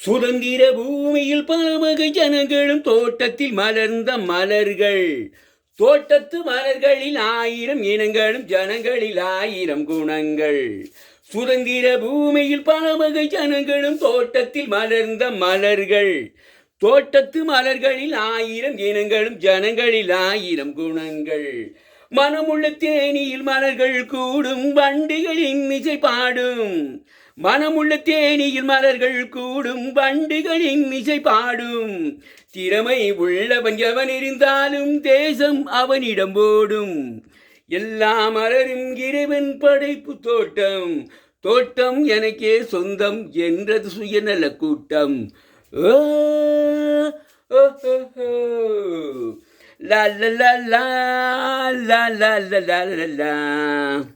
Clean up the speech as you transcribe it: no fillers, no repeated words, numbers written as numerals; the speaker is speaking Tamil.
சுதந்திர பூமியில் பல வகை ஜனங்களும் தோட்டத்தில் மலர்ந்த மலர்கள். தோட்டத்து மலர்களில் ஆயிரம் இனங்களும் ஜனங்களில் ஆயிரம் குணங்கள். சுதந்திர பூமியில் பல வகை ஜனங்களும் தோட்டத்தில் மலர்ந்த மலர்கள். தோட்டத்து மலர்களில் ஆயிரம் இனங்களும் ஜனங்களில் ஆயிரம் குணங்கள். மனமுள்ள தேனியில் மலர்கள் கூடும் வண்டிகளின் இசை பாடும். மனமுள்ள தேனியில் மலர்கள் கூடும் வண்டிகளின் இசை பாடும். திறமை உள்ளவன் எவன் இருந்தாலும் தேசம் அவனிடம் போடும். எல்லா மலரும் இறைவன் படைப்பு தோட்டம். தோட்டம் எனக்கே சொந்தம் என்றது சுயநல கூட்டம். ஓ la la la la la la la la la la